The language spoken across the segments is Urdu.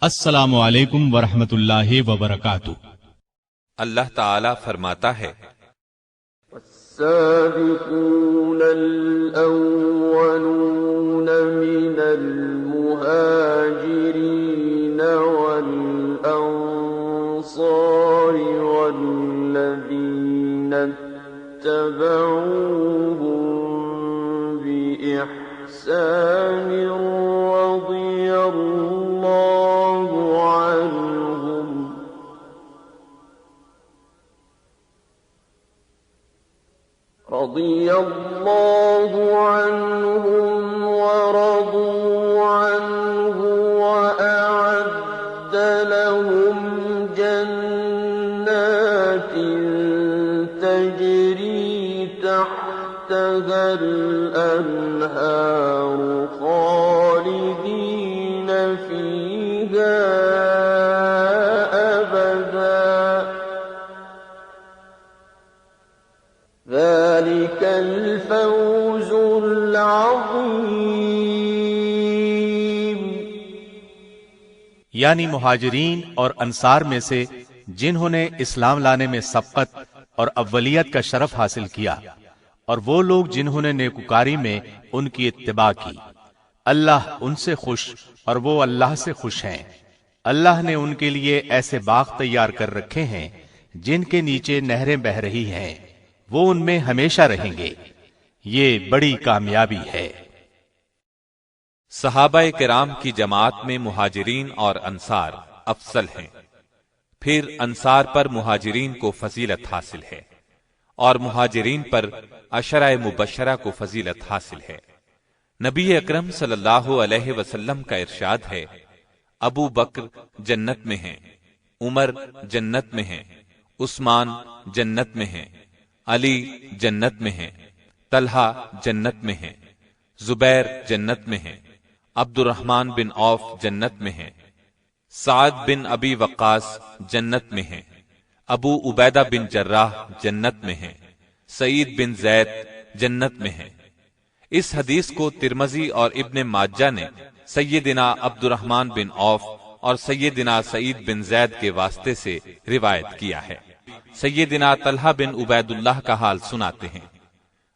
السلام علیکم ورحمۃ اللہ وبرکاتہ۔ اللہ تعالی فرماتا ہے السابقون الأولون من المهاجرين والأنصار والذين اتبعوهم بإحسان رضي الله عنهم ورضوا عنه وأعد لهم جنات تجري تحتها الأنهار خالدين فيها ذلك الفوز العظیم۔ یعنی مہاجرین اور انصار میں سے جنہوں نے اسلام لانے میں سبقت اور اولیت کا شرف حاصل کیا، اور وہ لوگ جنہوں نے نیکوکاری میں ان کی اتباع کی، اللہ ان سے خوش اور وہ اللہ سے خوش ہیں۔ اللہ نے ان کے لیے ایسے باغ تیار کر رکھے ہیں جن کے نیچے نہریں بہہ رہی ہیں، وہ ان میں ہمیشہ رہیں گے، یہ بڑی کامیابی ہے۔ صحابہ کرام کی جماعت میں مہاجرین اور انصار افضل ہیں، پھر انصار پر مہاجرین کو فضیلت حاصل ہے، اور مہاجرین پر عشرہ مبشرہ کو فضیلت حاصل ہے۔ نبی اکرم صلی اللہ علیہ وسلم کا ارشاد ہے، ابو بکر جنت میں ہیں، عمر جنت میں ہیں، عثمان جنت میں ہیں، علی جنت میں ہیں، طلحہ جنت میں ہیں، زبیر جنت میں ہیں، عبد الرحمن بن عوف جنت میں ہیں، سعد بن ابی وقاص جنت میں ہیں، ابو عبیدہ بن جراح جنت میں ہیں، سعید بن زید جنت میں ہیں۔ اس حدیث کو ترمذی اور ابن ماجہ نے سیدنا عبد الرحمن بن عوف اور سیدنا سعید بن زید کے واسطے سے روایت کیا ہے۔ سیدنا طلحہ بن عبید اللہ کا حال سناتے ہیں،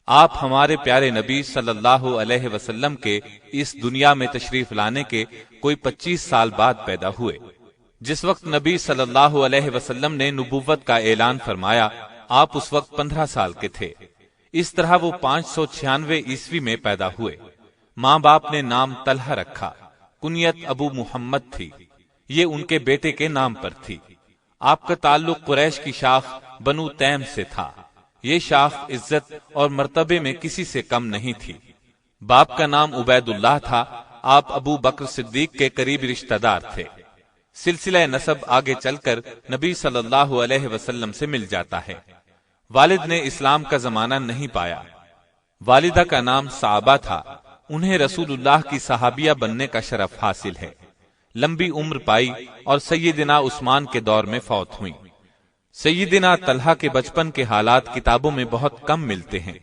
آپ ہمارے پیارے نبی صلی اللہ علیہ وسلم کے اس دنیا میں تشریف لانے کے کوئی 25 سال بعد پیدا ہوئے۔ جس وقت نبی صلی اللہ علیہ وسلم نے نبوت کا اعلان فرمایا، آپ اس وقت 15 سال کے تھے۔ اس طرح وہ 596 عیسوی میں پیدا ہوئے۔ ماں باپ نے نام طلحہ رکھا، کنیت ابو محمد تھی، یہ ان کے بیٹے کے نام پر تھی۔ آپ کا تعلق قریش کی شاخ بنو تیم سے تھا، یہ شاخ عزت اور مرتبے میں کسی سے کم نہیں تھی۔ باپ کا نام عبید اللہ تھا، آپ ابو بکر صدیق کے قریب رشتہ دار تھے۔ سلسلہ نسب آگے چل کر نبی صلی اللہ علیہ وسلم سے مل جاتا ہے۔ والد نے اسلام کا زمانہ نہیں پایا، والدہ کا نام صعبہ تھا، انہیں رسول اللہ کی صحابیہ بننے کا شرف حاصل ہے۔ لمبی عمر پائی اور سیدنا عثمان کے دور میں فوت ہوئیں۔ سیدنا طلحہ کے بچپن کے حالات کتابوں میں بہت کم ملتے ہیں۔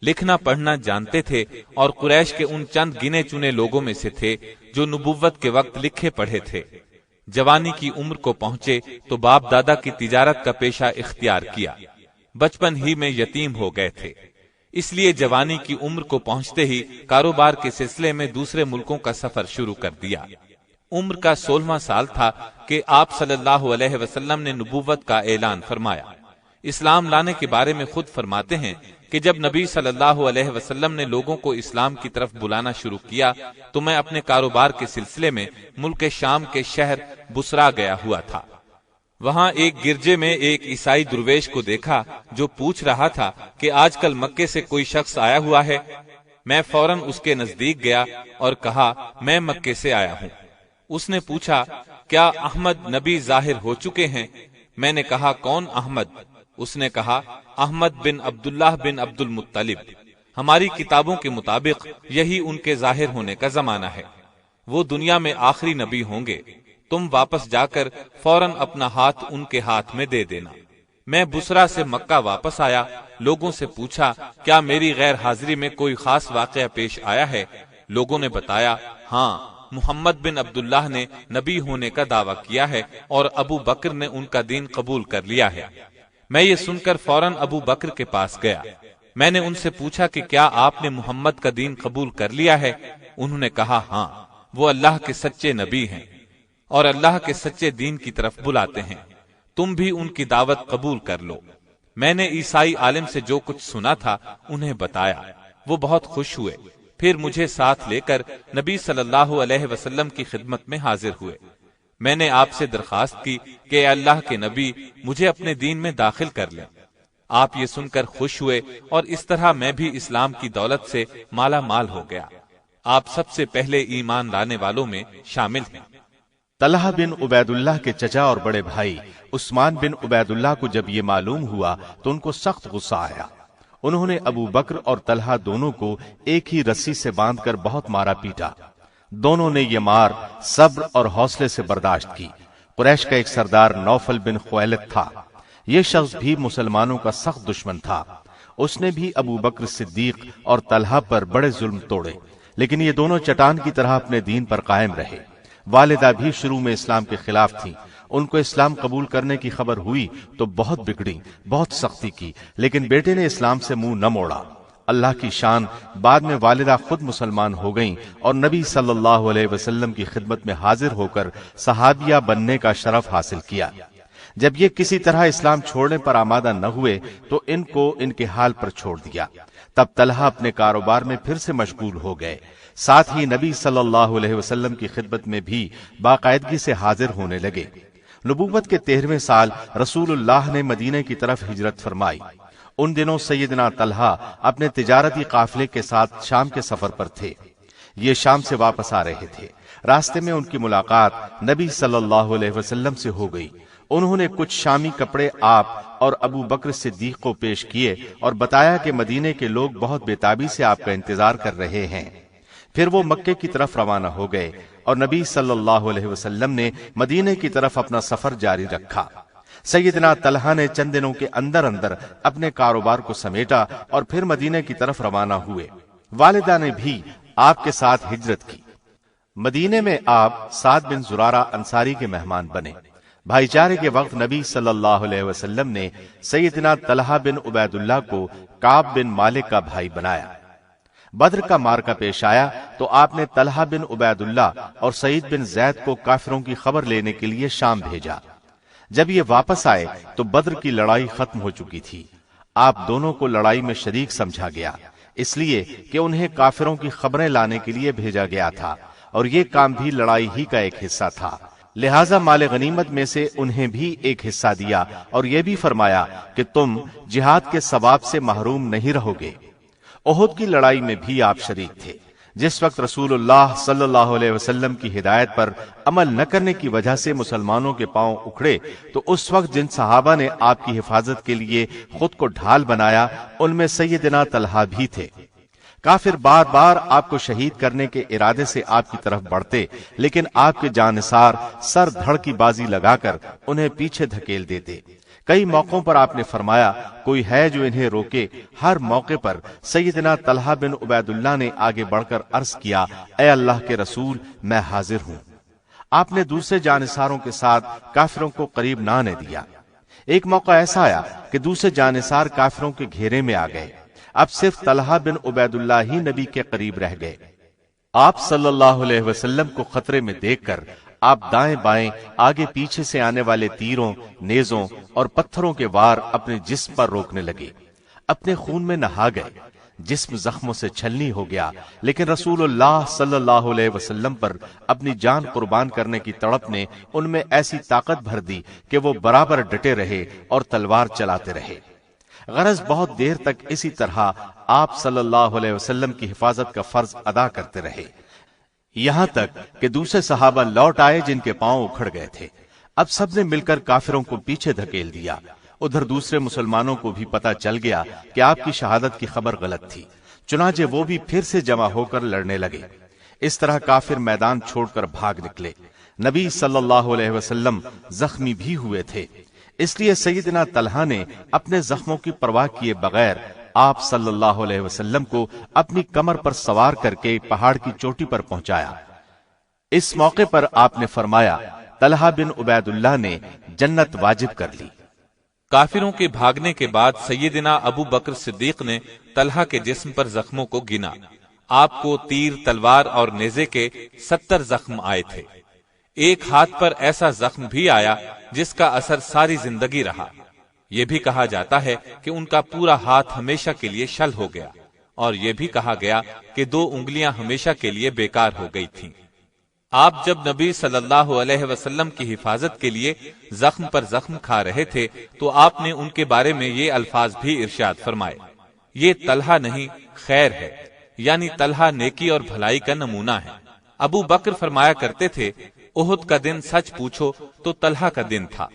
لکھنا پڑھنا جانتے تھے اور قریش کے ان چند گنے چنے لوگوں میں سے تھے جو نبوت کے وقت لکھے پڑھے تھے۔ جوانی کی عمر کو پہنچے تو باپ دادا کی تجارت کا پیشہ اختیار کیا، بچپن ہی میں یتیم ہو گئے تھے، اس لیے جوانی کی عمر کو پہنچتے ہی کاروبار کے سلسلے میں دوسرے ملکوں کا سفر شروع کر دیا۔ عمر کا 16واں سال تھا کہ آپ صلی اللہ علیہ وسلم نے نبوت کا اعلان فرمایا۔ اسلام لانے کے بارے میں خود فرماتے ہیں کہ جب نبی صلی اللہ علیہ وسلم نے لوگوں کو اسلام کی طرف بلانا شروع کیا تو میں اپنے کاروبار کے سلسلے میں ملک شام کے شہر بصرہ گیا ہوا تھا۔ وہاں ایک گرجے میں ایک عیسائی درویش کو دیکھا جو پوچھ رہا تھا کہ آج کل مکے سے کوئی شخص آیا ہوا ہے۔ میں فوراً اس کے نزدیک گیا اور کہا میں مکے سے آیا ہوں۔ اس نے پوچھا کیا احمد نبی ظاہر ہو چکے ہیں؟ میں نے کہا کون احمد؟ اس نے کہا احمد بن عبداللہ بن عبد المطلب، ہماری کتابوں کے مطابق یہی ان کے ظاہر ہونے کا زمانہ ہے، وہ دنیا میں آخری نبی ہوں گے، تم واپس جا کر فوراً اپنا ہاتھ ان کے ہاتھ میں دے دینا۔ میں بصرہ سے مکہ واپس آیا، لوگوں سے پوچھا کیا میری غیر حاضری میں کوئی خاص واقعہ پیش آیا ہے؟ لوگوں نے بتایا ہاں، محمد بن عبداللہ نے نبی ہونے کا دعویٰ کیا ہے اور ابو بکر نے ان کا دین قبول کر لیا ہے۔ میں یہ سن کر فوراً ابو بکر کے پاس گیا۔ میں نے ان سے پوچھا کہ کیا آپ نے محمد کا دین قبول کر لیا ہے؟ انہوں نے کہا ہاں، وہ اللہ کے سچے نبی ہیں اور اللہ کے سچے دین کی طرف بلاتے ہیں، تم بھی ان کی دعوت قبول کر لو۔ میں نے عیسائی عالم سے جو کچھ سنا تھا انہیں بتایا، وہ بہت خوش ہوئے، پھر مجھے ساتھ لے کر نبی صلی اللہ علیہ وسلم کی خدمت میں حاضر ہوئے۔ میں نے آپ سے درخواست کی کہ اے اللہ کے نبی مجھے اپنے دین میں داخل کر لیں۔ آپ یہ سن کر خوش ہوئے اور اس طرح میں بھی اسلام کی دولت سے مالا مال ہو گیا۔ آپ سب سے پہلے ایمان لانے والوں میں شامل ہیں۔ طلحہ بن عبید اللہ کے چچا اور بڑے بھائی عثمان بن عبید اللہ کو جب یہ معلوم ہوا تو ان کو سخت غصہ آیا۔ انہوں نے ابو بکر اور طلحہ دونوں کو ایک ہی رسی سے باندھ کر بہت مارا پیٹا۔ دونوں نے یہ مار صبر اور حوصلے سے برداشت کی۔ قریش کا ایک سردار نوفل بن خویلد تھا، یہ شخص بھی مسلمانوں کا سخت دشمن تھا۔ اس نے بھی ابو بکر صدیق اور طلحہ پر بڑے ظلم توڑے، لیکن یہ دونوں چٹان کی طرح اپنے دین پر قائم رہے۔ والدہ بھی شروع میں اسلام کے خلاف تھی، ان کو اسلام قبول کرنے کی خبر ہوئی تو بہت بگڑی، بہت سختی کی، لیکن بیٹے نے اسلام سے منہ نہ موڑا۔ اللہ کی شان، بعد میں والدہ خود مسلمان ہو گئیں اور نبی صلی اللہ علیہ وسلم کی خدمت میں حاضر ہو کر صحابیہ بننے کا شرف حاصل کیا۔ جب یہ کسی طرح اسلام چھوڑنے پر آمادہ نہ ہوئے تو ان کو ان کے حال پر چھوڑ دیا۔ تب طلحہ اپنے کاروبار میں پھر سے مشغول ہو گئے، ساتھ ہی نبی صلی اللہ علیہ وسلم کی خدمت میں بھی باقاعدگی سے حاضر ہونے لگے۔ نبوت کے 13ویں سال رسول اللہ نے مدینے کی طرف ہجرت فرمائی۔ ان دنوں سیدنا طلحہ اپنے تجارتی قافلے کے ساتھ شام کے سفر پر تھے۔ یہ شام سے واپس آ رہے تھے۔ راستے میں ان کی ملاقات نبی صلی اللہ علیہ وسلم سے ہو گئی۔ انہوں نے کچھ شامی کپڑے آپ اور ابو بکر صدیق کو پیش کیے اور بتایا کہ مدینے کے لوگ بہت بےتابی سے آپ کا انتظار کر رہے ہیں۔ پھر وہ مکے کی طرف روانہ ہو گئے اور نبی صلی اللہ علیہ وسلم نے مدینے کی طرف اپنا سفر جاری رکھا۔ سیدنا طلحہ نے چند دنوں کے اندر اندر اپنے کاروبار کو سمیٹا اور پھر مدینے کی طرف روانہ ہوئے۔ والدہ نے بھی آپ کے ساتھ ہجرت کی۔ مدینے میں آپ سعد بن زرارہ انصاری کے مہمان بنے۔ بھائی چارے کے وقت نبی صلی اللہ علیہ وسلم نے سیدنا طلحہ بن عبید اللہ کو کعب بن مالک کا بھائی بنایا۔ بدر کا معرکہ پیش آیا تو آپ نے طلحہ بن عبید اللہ اور سعید بن زید کو کافروں کی خبر لینے کے لیے شام بھیجا۔ جب یہ واپس آئے تو بدر کی لڑائی ختم ہو چکی تھی۔ آپ دونوں کو لڑائی میں شریک سمجھا گیا، اس لیے کہ انہیں کافروں کی خبریں لانے کے لیے بھیجا گیا تھا اور یہ کام بھی لڑائی ہی کا ایک حصہ تھا، لہٰذا مال غنیمت میں سے انہیں بھی ایک حصہ دیا اور یہ بھی فرمایا کہ تم جہاد کے ثواب سے محروم نہیں رہو گے۔ احد کی لڑائی میں بھی آپ شریک تھے۔ جس وقت رسول اللہ صلی اللہ علیہ وسلم کی ہدایت پر عمل نہ کرنے کی وجہ سے مسلمانوں کے پاؤں اکھڑے تو اس وقت جن صحابہ نے آپ کی حفاظت کے لیے خود کو ڈھال بنایا ان میں سیدنا طلحہ بھی تھے۔ کافر بار بار آپ کو شہید کرنے کے ارادے سے آپ کی طرف بڑھتے، لیکن آپ کے جانثار سر دھڑ کی بازی لگا کر انہیں پیچھے دھکیل دیتے۔ کئی موقعوں پر آپ نے فرمایا کوئی ہے جو انہیں روکے؟ ہر موقع پر سیدنا طلحہ بن عبید اللہ نے آگے بڑھ کر عرض کیا، اے اللہ کے رسول میں حاضر ہوں۔ آپ نے دوسرے جانثاروں کے ساتھ کافروں کو قریب نہ آنے دیا۔ ایک موقع ایسا آیا کہ دوسرے جانثار کافروں کے گھیرے میں آ گئے، اب صرف طلحہ بن عبید اللہ ہی نبی کے قریب رہ گئے۔ آپ صلی اللہ علیہ وسلم کو خطرے میں دیکھ کر آپ دائیں بائیں آگے پیچھے سے آنے والے تیروں، نیزوں اور پتھروں کے وار اپنے جسم پر روکنے لگے۔ اپنے خون میں نہا گئے، جسم زخموں سے چھلنی ہو گیا، لیکن رسول اللہ صلی اللہ علیہ وسلم پر اپنی جان قربان کرنے کی تڑپ نے ان میں ایسی طاقت بھر دی کہ وہ برابر ڈٹے رہے اور تلوار چلاتے رہے۔ غرض بہت دیر تک اسی طرح آپ صلی اللہ علیہ وسلم کی حفاظت کا فرض ادا کرتے رہے، یہاں تک کہ دوسرے صحابہ لوٹ آئے جن کے پاؤں اکھڑ گئے تھے۔ اب سب نے مل کر کافروں کو پیچھے دھکیل دیا۔ ادھر دوسرے مسلمانوں کو بھی پتہ چل گیا کہ آپ کی شہادت کی خبر غلط تھی، چنانچہ وہ بھی پھر سے جمع ہو کر لڑنے لگے۔ اس طرح کافر میدان چھوڑ کر بھاگ نکلے۔ نبی صلی اللہ علیہ وسلم زخمی بھی ہوئے تھے، اس لیے سیدنا طلحہ نے اپنے زخموں کی پرواہ کیے بغیر آپ صلی اللہ علیہ وسلم کو اپنی کمر پر سوار کر کے پہاڑ کی چوٹی پر پہنچایا۔ اس موقع پر آپ نے فرمایا طلحہ بن عبید اللہ نے جنت واجب کر لی۔ کافروں کے بھاگنے کے بعد سیدنا ابو بکر صدیق نے طلحہ کے جسم پر زخموں کو گنا۔ آپ کو تیر، تلوار اور نیزے کے 70 زخم آئے تھے۔ ایک ہاتھ پر ایسا زخم بھی آیا جس کا اثر ساری زندگی رہا۔ یہ بھی کہا جاتا ہے کہ ان کا پورا ہاتھ ہمیشہ کے لیے شل ہو گیا، اور یہ بھی کہا گیا کہ 2 انگلیاں ہمیشہ کے لیے بیکار ہو گئی تھیں۔ آپ جب نبی صلی اللہ علیہ وسلم کی حفاظت کے لیے زخم پر زخم کھا رہے تھے تو آپ نے ان کے بارے میں یہ الفاظ بھی ارشاد فرمائے، یہ طلحہ نہیں خیر ہے، یعنی طلحہ نیکی اور بھلائی کا نمونہ ہے۔ ابو بکر فرمایا کرتے تھے، احد کا دن سچ پوچھو تو طلحہ کا دن تھا۔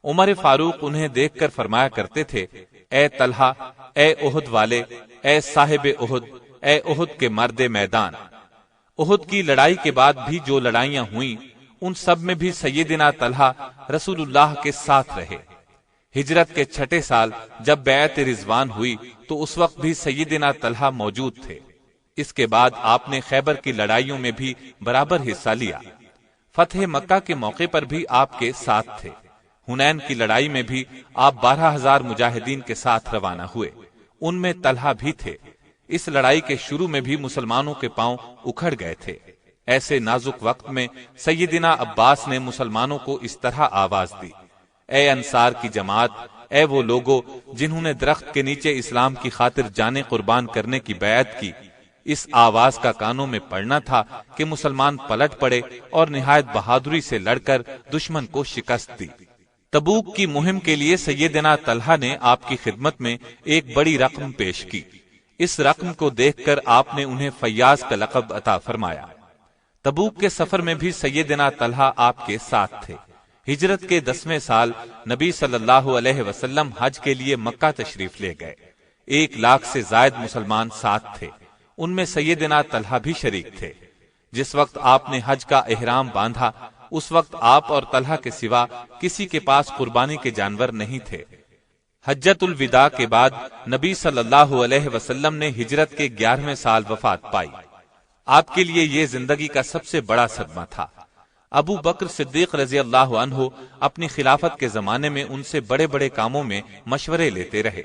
عمر فاروق انہیں دیکھ کر فرمایا کرتے تھے، اے طلحہ، اے احد والے، اے صاحب احد، اے احد کے مرد میدان۔ احد کی لڑائی کے بعد بھی جو لڑائیاں ہوئیں ان سب میں بھی سیدنا طلحہ رسول اللہ کے ساتھ رہے۔ ہجرت کے 6 سال جب بیعت رضوان ہوئی تو اس وقت بھی سیدنا طلحہ موجود تھے۔ اس کے بعد آپ نے خیبر کی لڑائیوں میں بھی برابر حصہ لیا۔ فتح مکہ کے موقع پر بھی آپ کے ساتھ تھے۔ حنین کی لڑائی میں بھی آپ 12,000 مجاہدین کے ساتھ روانہ ہوئے، ان میں طلحہ بھی تھے۔ اس لڑائی کے شروع میں بھی مسلمانوں کے پاؤں اکھڑ گئے تھے۔ ایسے نازک وقت میں سیدنا عباس نے مسلمانوں کو اس طرح آواز دی، اے انصار کی جماعت، اے وہ لوگوں جنہوں نے درخت کے نیچے اسلام کی خاطر جانیں قربان کرنے کی بیعت کی۔ اس آواز کا کانوں میں پڑنا تھا کہ مسلمان پلٹ پڑے اور نہایت بہادری سے لڑ کر دشمن کو شکست دی۔ تبوک کی مہم کے لیے سیدنا طلحہ نے آپ کی خدمت میں ایک بڑی رقم پیش کی۔ اس رقم کو دیکھ کر آپ نے انہیں فیاض کا لقب عطا فرمایا۔ تبوک کے سفر میں بھی سیدنا طلحہ آپ کے ساتھ تھے۔ ہجرت کے 10ویں سال نبی صلی اللہ علیہ وسلم حج کے لیے مکہ تشریف لے گئے۔ 1 لاکھ سے زائد مسلمان ساتھ تھے، ان میں سیدنا طلحہ بھی شریک تھے۔ جس وقت آپ نے حج کا احرام باندھا اس وقت آپ اور طلحہ کے سوا کسی کے پاس قربانی کے جانور نہیں تھے۔ حجۃ الوداع کے بعد نبی صلی اللہ علیہ وسلم نے ہجرت کے 11ویں سال وفات پائی۔ آپ کے لیے یہ زندگی کا سب سے بڑا صدمہ تھا۔ ابو بکر صدیق رضی اللہ عنہ اپنی خلافت کے زمانے میں ان سے بڑے بڑے کاموں میں مشورے لیتے رہے۔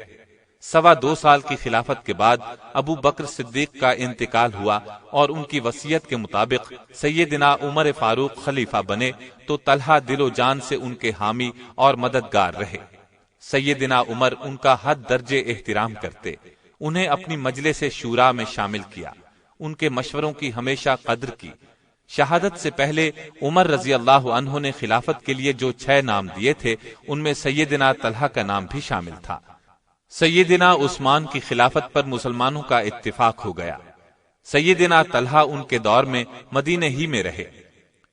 2.25 سال کی خلافت کے بعد ابو بکر صدیق کا انتقال ہوا اور ان کی وصیت کے مطابق سیدنا عمر فاروق خلیفہ بنے تو طلحہ دل و جان سے ان کے حامی اور مددگار رہے۔ سیدنا عمر ان کا حد درجے احترام کرتے، انہیں اپنی مجلس شورا میں شامل کیا، ان کے مشوروں کی ہمیشہ قدر کی۔ شہادت سے پہلے عمر رضی اللہ عنہ نے خلافت کے لیے جو 6 نام دیے تھے ان میں سیدنا طلحہ کا نام بھی شامل تھا۔ سیدنا عثمان کی خلافت پر مسلمانوں کا اتفاق ہو گیا۔ سیدنا طلحہ ان کے دور میں مدینہ ہی میں رہے۔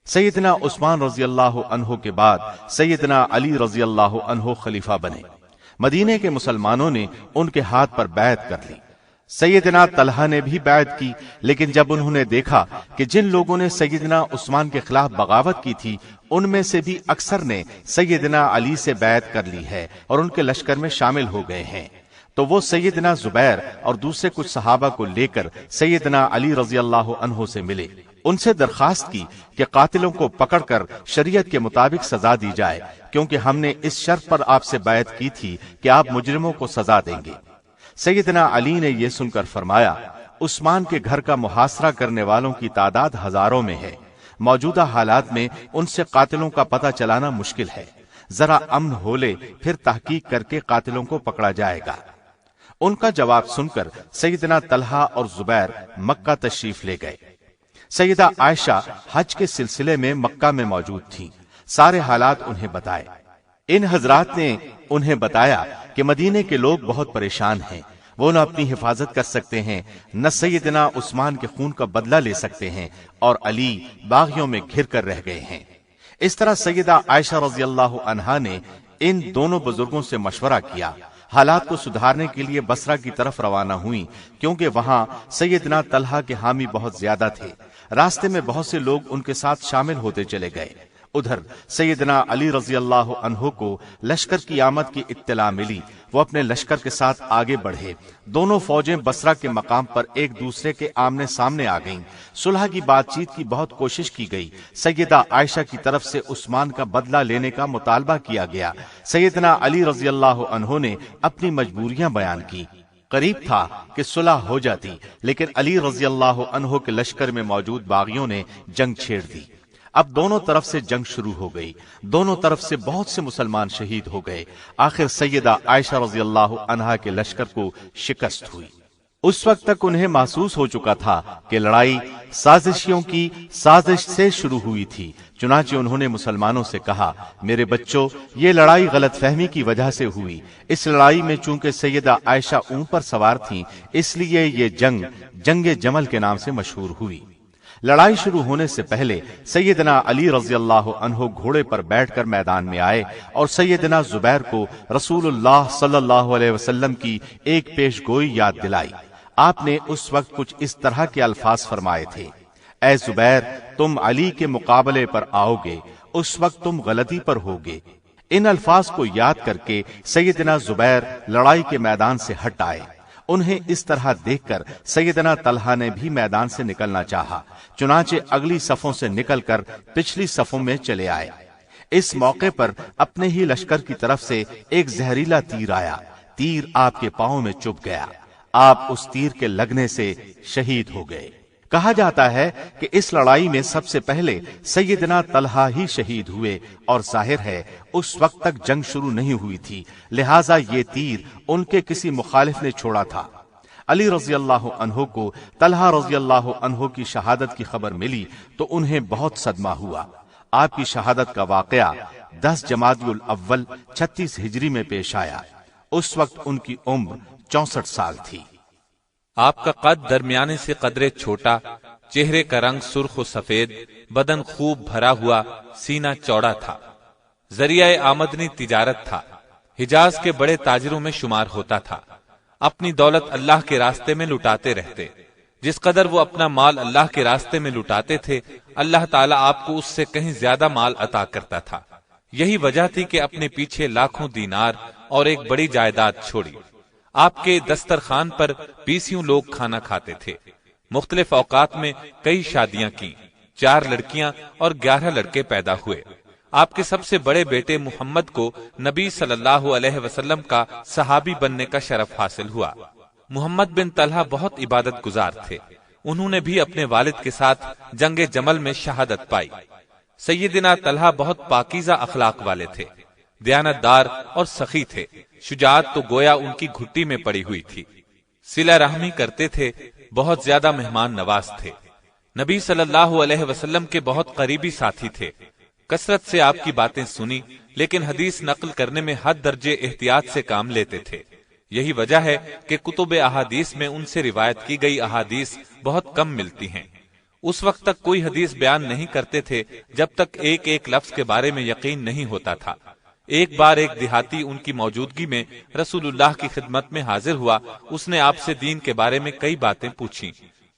سیدنا عثمان رضی اللہ عنہ کے بعد سیدنا علی رضی اللہ عنہ خلیفہ بنے۔ مدینے کے مسلمانوں نے ان کے ہاتھ پر بیعت کر لی۔ سیدنا طلحہ نے بھی بیعت کی، لیکن جب انہوں نے دیکھا کہ جن لوگوں نے سیدنا عثمان کے خلاف بغاوت کی تھی ان میں سے بھی اکثر نے سیدنا علی سے بیعت کر لی ہے اور ان کے لشکر میں شامل ہو گئے ہیں، تو وہ سیدنا زبیر اور دوسرے کچھ صحابہ کو لے کر سیدنا علی رضی اللہ عنہ سے ملے۔ ان سے درخواست کی کہ قاتلوں کو پکڑ کر شریعت کے مطابق سزا دی جائے، کیونکہ ہم نے اس شرط پر آپ سے بیعت کی تھی کہ آپ مجرموں کو سزا دیں گے۔ سیدنا علی نے یہ سن کر فرمایا، عثمان کے گھر کا محاصرہ کرنے والوں کی تعداد ہزاروں میں ہے، موجودہ حالات میں ان سے قاتلوں کا پتہ چلانا مشکل ہے، ذرا امن ہو لے پھر تحقیق کر کے قاتلوں کو پکڑا جائے گا۔ ان کا جواب سن کر سیدنا طلحہ اور زبیر مکہ تشریف لے گئے۔ سیدہ عائشہ حج کے سلسلے میں مکہ میں موجود تھیں، سارے حالات انہیں بتائے۔ ان حضرات نے انہیں بتایا کہ مدینے کے لوگ بہت پریشان ہیں، وہ نہ اپنی حفاظت کر سکتے ہیں، نہ سیدنا عثمان کے خون کا بدلہ لے سکتے ہیں، اور علی باغیوں میں گھر کر رہ گئے ہیں۔ اس طرح سیدہ عائشہ رضی اللہ عنہا نے ان دونوں بزرگوں سے مشورہ کیا، حالات کو سدھارنے کے لیے بصرہ کی طرف روانہ ہوئیں، کیونکہ وہاں سیدنا طلحہ کے حامی بہت زیادہ تھے۔ راستے میں بہت سے لوگ ان کے ساتھ شامل ہوتے چلے گئے۔ ادھر سیدنا علی رضی اللہ عنہ کو لشکر کی آمد کی اطلاع ملی، وہ اپنے لشکر کے ساتھ آگے بڑھے۔ دونوں فوجیں بصرہ کے مقام پر ایک دوسرے کے آمنے سامنے آ گئیں۔ صلح کی بات چیت کی بہت کوشش کی گئی۔ سیدہ عائشہ کی طرف سے عثمان کا بدلہ لینے کا مطالبہ کیا گیا۔ سیدنا علی رضی اللہ عنہ نے اپنی مجبوریاں بیان کی۔ قریب تھا کہ صلح ہو جاتی، لیکن علی رضی اللہ عنہ کے لشکر میں موجود باغیوں نے جنگ چھیڑ دی۔ اب دونوں طرف سے جنگ شروع ہو گئی، دونوں طرف سے بہت سے مسلمان شہید ہو گئے۔ آخر سیدہ عائشہ رضی اللہ عنہا کے لشکر کو شکست ہوئی۔ اس وقت تک انہیں محسوس ہو چکا تھا کہ لڑائی سازشیوں کی سازش سے شروع ہوئی تھی، چنانچہ انہوں نے مسلمانوں سے کہا، میرے بچوں، یہ لڑائی غلط فہمی کی وجہ سے ہوئی۔ اس لڑائی میں چونکہ سیدہ عائشہ اونٹ پر سوار تھیں، اس لیے یہ جنگ جمل کے نام سے مشہور ہوئی۔ لڑائی شروع ہونے سے پہلے سیدنا علی رضی اللہ عنہ گھوڑے پر بیٹھ کر میدان میں آئے اور سیدنا زبیر کو رسول اللہ صلی اللہ علیہ وسلم کی ایک پیش گوئی یاد دلائی۔ آپ نے اس وقت کچھ اس طرح کے الفاظ فرمائے تھے، اے زبیر، تم علی کے مقابلے پر آؤ گے، اس وقت تم غلطی پر ہوگے۔ ان الفاظ کو یاد کر کے سیدنا زبیر لڑائی کے میدان سے ہٹ آئے۔ انہیں اس طرح دیکھ کر سیدنا طلحہ نے بھی میدان سے نکلنا چاہا، چنانچہ اگلی صفوں سے نکل کر پچھلی صفوں میں چلے آئے۔ اس موقع پر اپنے ہی لشکر کی طرف سے ایک زہریلا تیر آیا، تیر آپ کے پاؤں میں چبھ گیا، آپ اس تیر کے لگنے سے شہید ہو گئے۔ کہا جاتا ہے کہ اس لڑائی میں سب سے پہلے سیدنا طلحہ ہی شہید ہوئے، اور ظاہر ہے اس وقت تک جنگ شروع نہیں ہوئی تھی، لہٰذا یہ تیر ان کے کسی مخالف نے چھوڑا تھا۔ علی رضی اللہ عنہ کو طلحہ رضی اللہ عنہ کی شہادت کی خبر ملی تو انہیں بہت صدمہ ہوا۔ آپ کی شہادت کا واقعہ 10 جمادی الاول 36 ہجری میں پیش آیا۔ اس وقت ان کی عمر 64 سال تھی۔ آپ کا قد درمیانے سے قدرے چھوٹا، چہرے کا رنگ سرخ و سفید، بدن خوب بھرا ہوا، سینہ چوڑا تھا۔ ذریعہ آمدنی تجارت تھا، حجاز کے بڑے تاجروں میں شمار ہوتا تھا۔ اپنی دولت اللہ کے راستے میں لٹاتے رہتے، جس قدر وہ اپنا مال اللہ کے راستے میں لٹاتے تھے، اللہ تعالیٰ آپ کو اس سے کہیں زیادہ مال عطا کرتا تھا۔ یہی وجہ تھی کہ اپنے پیچھے لاکھوں دینار اور ایک بڑی جائیداد چھوڑی۔ آپ کے دسترخوان پر 20 لوگ کھانا کھاتے تھے۔ مختلف اوقات میں کئی شادیاں کی، 4 لڑکیاں اور 11 لڑکے پیدا ہوئے۔ آپ کے سب سے بڑے بیٹے محمد کو نبی صلی اللہ علیہ وسلم کا صحابی بننے کا شرف حاصل ہوا۔ محمد بن طلحہ بہت عبادت گزار تھے، انہوں نے بھی اپنے والد کے ساتھ جنگ جمل میں شہادت پائی۔ سیدنا طلحہ بہت پاکیزہ اخلاق والے تھے، دیانت دار اور سخی تھے، شجاعت تو گویا ان کی گھٹی میں پڑی ہوئی تھی۔ صلہ رحمی کرتے تھے، بہت زیادہ مہمان نواز تھے۔ نبی صلی اللہ علیہ وسلم کے بہت قریبی ساتھی تھے، کثرت سے آپ کی باتیں سنی، لیکن حدیث نقل کرنے میں حد درجے احتیاط سے کام لیتے تھے۔ یہی وجہ ہے کہ کتب احادیث میں ان سے روایت کی گئی احادیث بہت کم ملتی ہیں۔ اس وقت تک کوئی حدیث بیان نہیں کرتے تھے جب تک ایک ایک لفظ کے بارے میں یقین نہیں ہوتا تھا۔ ایک بار ایک دیہاتی ان کی موجودگی میں رسول اللہ کی خدمت میں حاضر ہوا، اس نے آپ سے دین کے بارے میں کئی باتیں پوچھی۔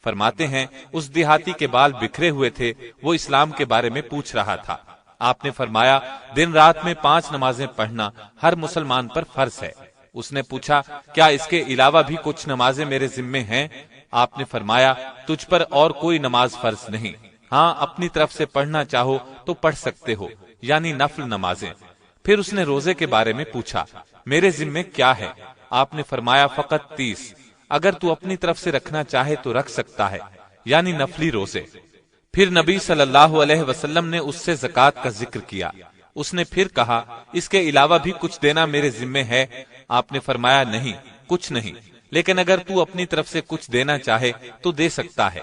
فرماتے ہیں اس دیہاتی کے بال بکھرے ہوئے تھے، وہ اسلام کے بارے میں پوچھ رہا تھا۔ آپ نے فرمایا دن رات میں 5 نمازیں پڑھنا ہر مسلمان پر فرض ہے۔ اس نے پوچھا کیا اس کے علاوہ بھی کچھ نمازیں میرے ذمے ہیں؟ آپ نے فرمایا تجھ پر اور کوئی نماز فرض نہیں، ہاں اپنی طرف سے پڑھنا چاہو تو پڑھ سکتے ہو، یعنی نفل نمازیں۔ پھر اس نے روزے کے بارے میں پوچھا، میرے ذمے کیا ہے؟ آپ نے فرمایا فقط 30، اگر تو اپنی طرف سے رکھنا چاہے تو رکھ سکتا ہے، یعنی نفلی روزے۔ پھر نبی صلی اللہ علیہ وسلم نے اس سے زکوٰۃ کا ذکر کیا۔ اس نے پھر کہا اس کے علاوہ بھی کچھ دینا میرے ذمے ہے؟ آپ نے فرمایا نہیں، کچھ نہیں، لیکن اگر تو اپنی طرف سے کچھ دینا چاہے تو دے سکتا ہے۔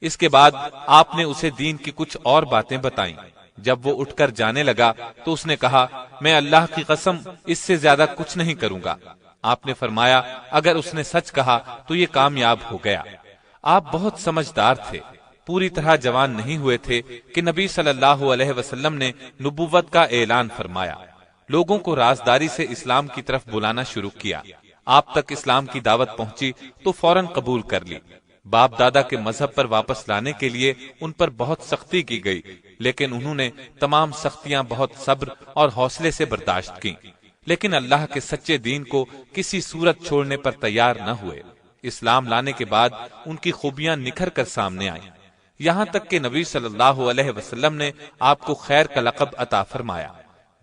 اس کے بعد آپ نے اسے دین کی کچھ اور باتیں بتائیں۔ جب وہ اٹھ کر جانے لگا تو اس نے کہا میں اللہ کی قسم اس سے زیادہ کچھ نہیں کروں گا۔ آپ نے فرمایا اگر اس نے سچ کہا تو یہ کامیاب ہو گیا۔ آپ بہت سمجھدار تھے، پوری طرح جوان نہیں ہوئے تھے کہ نبی صلی اللہ علیہ وسلم نے نبوت کا اعلان فرمایا، لوگوں کو رازداری سے اسلام کی طرف بلانا شروع کیا۔ آپ تک اسلام کی دعوت پہنچی تو فوراً قبول کر لی۔ باپ دادا کے مذہب پر واپس لانے کے لیے ان پر بہت سختی کی گئی، لیکن انہوں نے تمام سختیاں بہت صبر اور حوصلے سے برداشت کی، لیکن اللہ کے سچے دین کو کسی صورت چھوڑنے پر تیار نہ ہوئے۔ اسلام لانے کے بعد ان کی خوبیاں نکھر کر سامنے آئیں، یہاں تک کہ نبی صلی اللہ علیہ وسلم نے آپ کو خیر کا لقب عطا فرمایا۔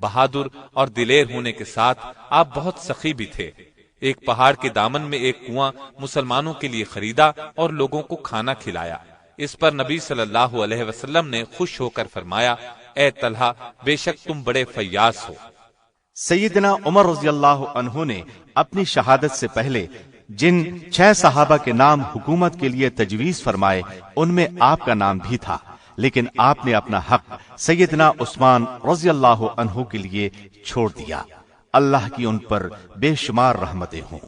بہادر اور دلیر ہونے کے ساتھ آپ بہت سخی بھی تھے۔ ایک پہاڑ کے دامن میں ایک کنواں مسلمانوں کے لیے خریدا اور لوگوں کو کھانا کھلایا۔ اس پر نبی صلی اللہ علیہ وسلم نے خوش ہو کر فرمایا، اے طلحہ، بے شک تم بڑے فیاض ہو۔ سیدنا عمر رضی اللہ عنہ نے اپنی شہادت سے پہلے جن 6 صحابہ کے نام حکومت کے لیے تجویز فرمائے ان میں آپ کا نام بھی تھا، لیکن آپ نے اپنا حق سیدنا عثمان رضی اللہ عنہ کے لیے چھوڑ دیا۔ اللہ کی ان پر بے شمار رحمتیں ہوں۔